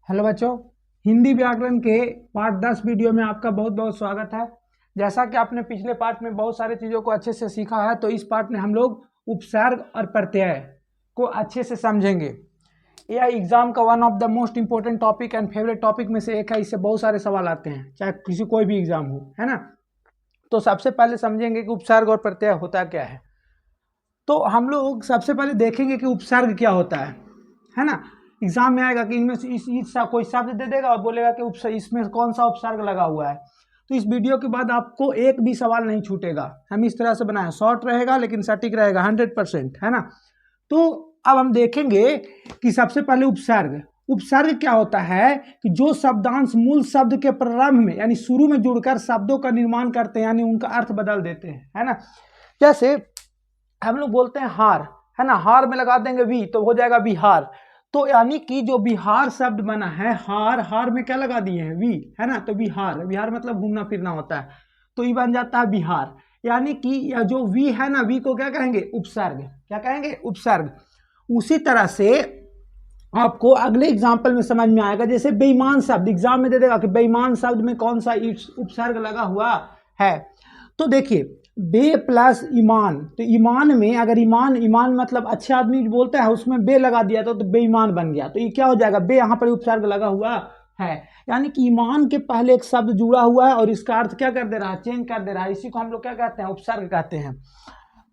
Hello बच्चों, हिंदी व्याकरण के पार्ट 10 वीडियो में आपका बहुत बहुत स्वागत है। जैसा कि आपने पिछले पार्ट में बहुत सारी चीज़ों को अच्छे से सीखा है, तो इस पार्ट में हम लोग उपसर्ग और प्रत्यय को अच्छे से समझेंगे। यह एग्जाम का one of the most important topic and favourite topic में से एक है। इससे बहुत सारे सवाल आते हैं, चाहे कोई भी एग्जाम हो, है ना। तो सबसे पहले समझेंगे कि उपसर्ग और प्रत्यय होता क्या है। तो हम लोग सबसे पहले देखेंगे कि उपसर्ग क्या होता है ना। एग्जाम में आएगा कि इनमें से कोई शब्द दे देगा और बोलेगा कि इसमें कौन सा उपसर्ग लगा हुआ है। तो इस वीडियो के बाद आपको एक भी सवाल नहीं छूटेगा। हम इस तरह से बनाए, शॉर्ट रहेगा लेकिन सटीक रहेगा 100%, है ना। तो अब हम देखेंगे कि सबसे पहले उपसर्ग क्या होता है कि जो शब्दांश मूल शब्द के प्रारंभ में यानी शुरू में जुड़कर शब्दों का निर्माण करते हैं, यानी उनका अर्थ बदल देते हैं, है ना। जैसे हम लोग बोलते हैं हार, है ना, हार में लगा देंगे वी तो हो जाएगा बिहार। तो यानी कि जो बिहार शब्द बना है, हार में क्या लगा दिए हैं, वी, है ना। तो बिहार मतलब घूमना फिरना होता है, तो ये बन जाता है बिहार। यानी कि यह जो वी है ना, वी को क्या कहेंगे, उपसर्ग। क्या कहेंगे, उपसर्ग। उसी तरह से आपको अगले एग्जाम्पल में समझ में आएगा। जैसे बेईमान शब्द एग्जाम में दे देगा कि बेईमान शब्द में कौन सा उपसर्ग लगा हुआ है। तो देखिए, बे प्लस ईमान, तो ईमान में अगर ईमान मतलब अच्छे आदमी बोलते हैं, उसमें बे लगा दिया तो बेईमान बन गया। तो ये क्या हो जाएगा, बे यहाँ पर उपसर्ग लगा हुआ है। यानी कि ईमान के पहले एक शब्द जुड़ा हुआ है और इसका अर्थ क्या कर दे रहा है, चेंज कर दे रहा है। इसी को हम लोग क्या कहते हैं, उपसर्ग कहते हैं।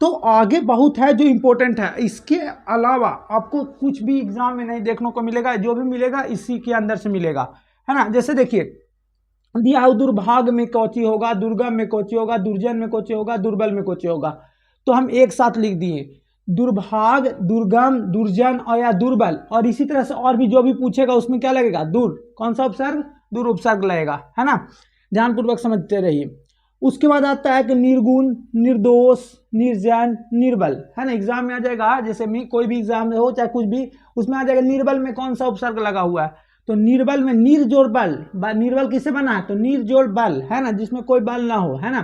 तो आगे बहुत है जो इंपॉर्टेंट है। इसके अलावा आपको कुछ भी एग्जाम में नहीं देखने को मिलेगा, जो भी मिलेगा इसी के अंदर से मिलेगा, है ना। जैसे देखिए दिया है, दुर्भाग में कोची होगा, दुर्गम में कोची होगा, दुर्जन में कोची होगा, दुर्बल में कोची होगा। तो हम एक साथ लिख दिए, दुर्भाग, दुर्गम, दुर्जन और या दुर्बल। और इसी तरह से और भी जो भी पूछेगा उसमें क्या लगेगा, दूर। कौन सा उपसर्ग, दूर उपसर्ग लगेगा, है ना। ध्यानपूर्वक समझते रहिए। उसके बाद आता है कि निर्गुण, निर्दोष, निर्जन, निर्बल, है ना। एग्जाम में आ जाएगा, जैसे कोई भी एग्जाम में हो चाहे कुछ भी, उसमें आ जाएगा निर्बल में कौन सा उपसर्ग लगा हुआ है। तो निर्बल में नीर जोड़ बल, निर्बल किससे बना है, तो नीर जोड़ बल, है ना, जिसमें कोई बल ना हो, है ना।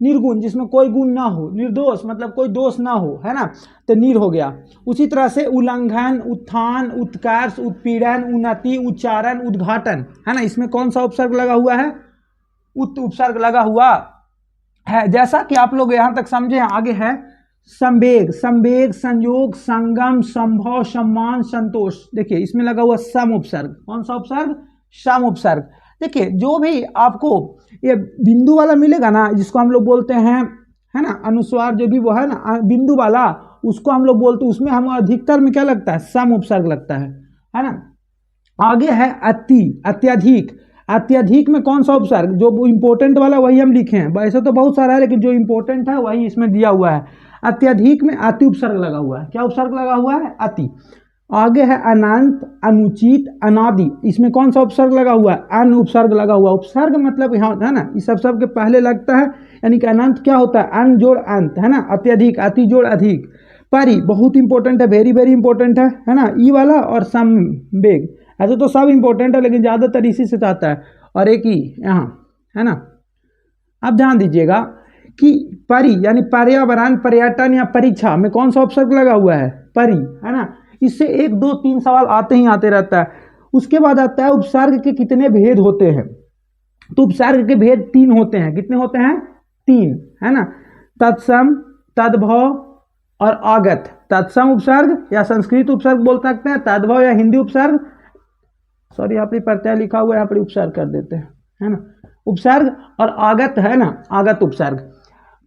निर्गुण जिसमें कोई गुण ना हो, निर्दोष मतलब कोई दोष ना हो, है ना, तो नीर हो गया। उसी तरह से उल्लंघन, उत्थान, उत्कर्ष, उत्पीड़न, उन्नति, उच्चारण, उद्घाटन, है ना, इसमें कौन सा उपसर्ग लगा हुआ है, उपसर्ग लगा हुआ है। जैसा कि आप लोग यहां तक समझे, आगे है संवेग, संयोग, संगम, संभव, सम्मान, संतोष। देखिए इसमें लगा हुआ सम उपसर्ग। कौन सा उपसर्ग, सम उपसर्ग। देखिए जो भी आपको ये बिंदु वाला मिलेगा ना, जिसको हम लोग बोलते हैं, है ना, अनुस्वार जो भी वो है ना बिंदु वाला, उसको हम लोग बोलते हैं, उसमें हम अधिकतर में क्या लगता है, सम उपसर्ग लगता है ना। आगे है अत्यधिक में कौन सा उपसर्ग, जो इंपॉर्टेंट वाला वही हम लिखे हैं। वैसे तो बहुत सारा है लेकिन जो इंपॉर्टेंट है वही इसमें दिया हुआ है। अत्यधिक में अति उपसर्ग लगा हुआ है। क्या उपसर्ग लगा हुआ है, अति। आगे है अनंत, अनुचित, अनादि, इसमें कौन सा उपसर्ग लगा हुआ है, अन उपसर्ग लगा हुआ। उपसर्ग मतलब यहाँ है ना, इस सब के पहले लगता है, यानी कि अनंत क्या होता है, अन जोड़ अंत, है ना। अत्यधिक, अति जोड़ अधिक। परि बहुत इंपॉर्टेंट है, वेरी वेरी इंपॉर्टेंट है ना, ई वाला। और संवेग, ऐसे तो सब इंपॉर्टेंट है लेकिन ज्यादातर इसी से आता है। और एक ही यहाँ, है ना। अब ध्यान दीजिएगा कि परि यानी पर्यावरण, पर्यटन या परीक्षा में कौन सा उपसर्ग लगा हुआ है, परि, है ना। इससे 1 2 3 सवाल आते रहता है। उसके बाद आता है उपसर्ग के कितने भेद होते हैं। तो उपसर्ग के भेद 3 होते हैं। कितने होते हैं, 3, है ना। तत्सम, तद्भव और आगत। तत्सम उपसर्ग या संस्कृत उपसर्ग बोल सकते हैं, तद्भव या हिंदी उपसर्ग, सॉरी यहाँ पर प्रत्यय लिखा हुआ है, यहाँ पर उपसर्ग कर देते हैं, है ना, उपसर्ग। और आगत, है ना, आगत उपसर्ग।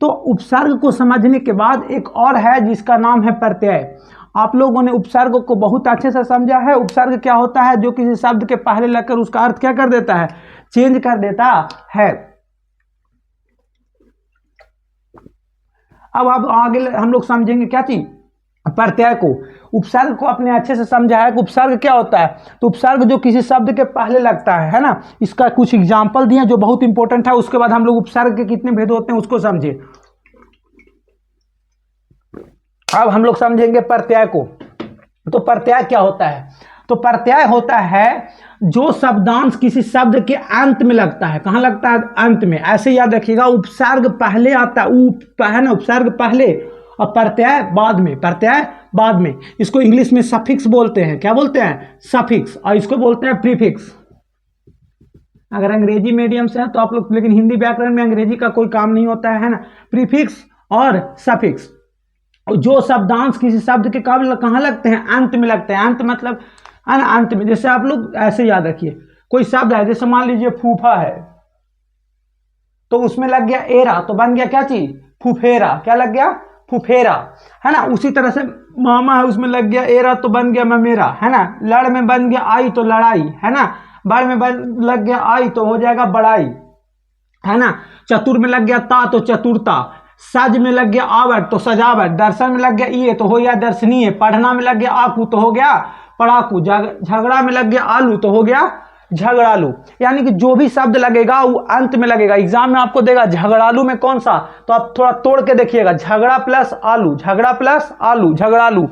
तो उपसर्ग को समझने के बाद एक और है जिसका नाम है प्रत्यय। आप लोगों ने उपसर्ग को बहुत अच्छे से समझा है। उपसर्ग क्या होता है, जो किसी शब्द के पहले लगकर उसका अर्थ क्या कर देता है, चेंज कर देता है। अब आगे हम लोग समझेंगे क्या चीज, प्रत्यय को। उपसर्ग को अपने अच्छे से समझा है कि उपसर्ग क्या होता है। तो उपसर्ग जो किसी शब्द के पहले लगता है ना, इसका कुछ एग्जाम्पल दिए जो बहुत इंपॉर्टेंट है। उसके बाद हम लोग उपसर्ग के कितने भेद होते हैं उसको समझे। अब हम लोग समझेंगे प्रत्यय को। तो प्रत्यय क्या होता है, तो प्रत्यय होता है जो शब्दांश किसी शब्द के अंत में लगता है। कहां लगता है, अंत में। ऐसे याद रखिएगा, उपसर्ग पहले आता है ना, उपसर्ग पहले और प्रत्यय बाद में, प्रत्यय बाद में। इसको इंग्लिश में सफिक्स बोलते हैं। क्या बोलते हैं? सफिक्स। और इसको बोलते हैं प्रीफिक्स। अगर अंग्रेजी मीडियम से है तो आप लोग, लेकिन हिंदी व्याकरण में अंग्रेजी का कोई काम नहीं होता है ना। प्रीफिक्स और सफिक्स, जो शब्दांश किसी शब्द के कहाँ लगते हैं? अंत में लगते हैं। अंत मतलब अंत में। जैसे आप लोग ऐसे याद रखिए, कोई शब्द है, जैसे मान लीजिए फूफा है, तो उसमें लग गया एरा, तो बन गया क्या चीज? फुफेरा। क्या लग गया? फुफेरा, है ना। उसी तरह से मामा है, उसमें लग गया एरा, तो बन गया ममेरा, है ना। लड़ में बन गया आई, तो लड़ाई, है ना। बड़ में लग गया आई, तो हो जाएगा बड़ाई, है ना। चतुर में लग गया ता, तो चतुरता। सज में लग गया आवट, तो सजावट। दर्शन में लग गया ये, तो हो गया दर्शनीय। पढ़ना में लग गया आकू, तो हो गया पढ़ाकू। झगड़ा में लग गया आलू, तो हो गया झगड़ालू। यानी कि जो भी शब्द लगेगा वो अंत में लगेगा। एग्जाम में आपको देगा झगड़ालू में कौन सा, तो आप थोड़ा तोड़ के देखिएगा, झगड़ा प्लस आलू, झगड़ा प्लस आलू, झगड़ालू।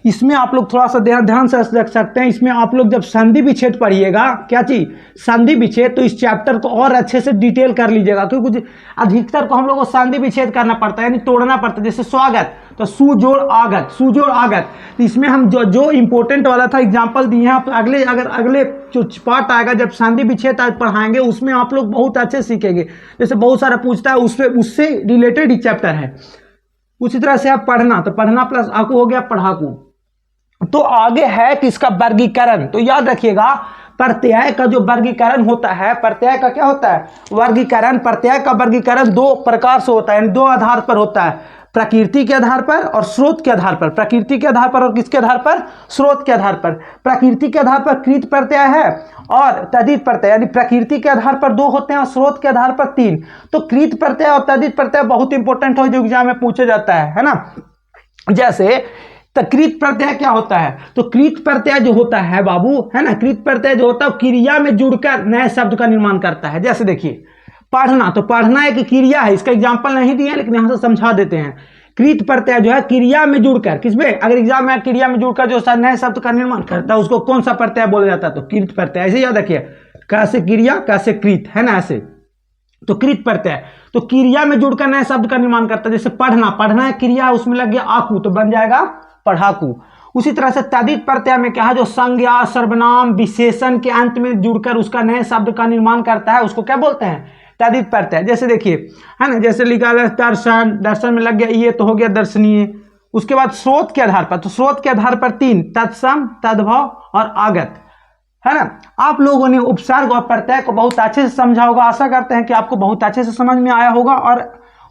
इसमें आप लोग थोड़ा सा ध्यान से रख सकते हैं। इसमें आप लोग जब संधि विच्छेद पढ़िएगा, क्या चीज? संधि विच्छेद, तो इस चैप्टर को और अच्छे से डिटेल कर लीजिएगा, क्योंकि अधिकतर को हम लोग को संधि विच्छेद करना पड़ता है, यानी तोड़ना पड़ता है। जैसे स्वागत, तो सुजोड़ आगत, सुजोड़ आगत। तो इसमें हम जो इंपॉर्टेंट वाला था एग्जाम्पल दिए हैं। आप अगले जो पार्ट आएगा जब संधि विच्छेद पढ़ाएंगे, उसमें आप लोग बहुत अच्छे सीखेंगे। जैसे बहुत सारा पूछता है, उससे रिलेटेड ही चैप्टर है। उसी तरह से आप पढ़ना, तो पढ़ना प्लस आकू हो गया पढ़ाकू। तो आगे है कि इसका वर्गीकरण। तो याद रखिएगा, प्रत्यय का जो वर्गीकरण होता है, प्रत्यय का क्या होता है? वर्गीकरण। प्रत्यय का वर्गीकरण दो प्रकार से होता है, यानी दो आधार पर होता है, प्रकृति के आधार पर और स्रोत के आधार पर। प्रकृति के आधार पर और किसके आधार पर? स्रोत के आधार पर। प्रकृति के आधार पर कृत प्रत्यय है और तद्धित प्रत्यय, यानी प्रकृति के आधार पर दो होते हैं और स्रोत के आधार पर तीन। तो कृत प्रत्यय और तद्धित प्रत्यय बहुत इंपॉर्टेंट हो, जो एग्जाम में पूछा जाता है ना। जैसे तो कृत प्रत्यय क्या होता है? तो कृत प्रत्यय जो होता है बाबू, है ना, कृत प्रत्यय जो होता है क्रिया में जुड़कर नए शब्द का निर्माण करता है। जैसे देखिए पढ़ना, तो पढ़ना एक क्रिया है। इसका एग्जांपल नहीं दिए, लेकिन यहां से समझा देते हैं। कृत प्रत्यय जो है क्रिया में जुड़कर, किसमें? अगर एग्जाम में क्रिया में जुड़कर जो नए शब्द का निर्माण करता है, उसको कौन सा प्रत्यय बोला जाता है? तो कृत प्रत्यय। ऐसे याद रखिए, कैसे क्रिया कैसे कृत, है ना, ऐसे। तो कृत प्रत्यय तो क्रिया में जुड़कर नए शब्द का निर्माण करता है। जैसे पढ़ना, पढ़ना एक क्रिया है, उसमें लग गया आकू, तो बन जाएगा पढ़ाकू। उसी तरह से तद्धित प्रत्यय में क्या है? जो संज्ञा, सर्वनाम, विशेषण के अंत में जुड़कर उसका नए शब्द का निर्माण करता है, उसको क्या बोलते हैं? तद्धित प्रत्यय। जैसे देखिए, है ना, जैसे लिखा है दर्शन, दर्शन में लग गया ये, तो हो गया दर्शनीय। उसके बाद स्रोत के आधार पर, तो स्रोत के आधार पर तीन, तत्सम, तद्भव और आगत, है ना। आप लोगों ने उपसर्ग और प्रत्यय को बहुत अच्छे से समझा होगा। आशा करते हैं कि आपको बहुत अच्छे से समझ में आया होगा और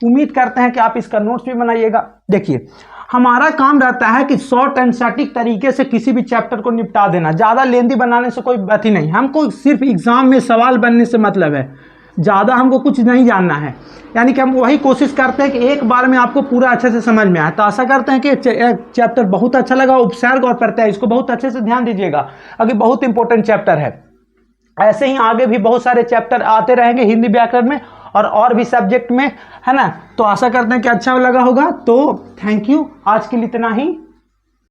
उम्मीद करते हैं कि आप इसका नोट्स भी बनाइएगा। देखिए, हमारा काम रहता है कि शॉर्ट एंड सटीक तरीके से किसी भी चैप्टर को निपटा देना। ज़्यादा लेंदी बनाने से कोई बात ही नहीं। हमको सिर्फ एग्जाम में सवाल बनने से मतलब है, ज़्यादा हमको कुछ नहीं जानना है। यानी कि हम वही कोशिश करते हैं कि एक बार में आपको पूरा अच्छे से समझ में आए। तो आशा करते हैं कि चैप्टर बहुत अच्छा लगा। उपसर्ग और प्रत्यय, इसको बहुत अच्छे से ध्यान दीजिएगा, अभी बहुत इंपॉर्टेंट चैप्टर है। ऐसे ही आगे भी बहुत सारे चैप्टर आते रहेंगे हिंदी व्याकरण में और भी सब्जेक्ट में, है ना। तो आशा करते हैं कि अच्छा लगा होगा। तो थैंक यू, आज के लिए इतना ही।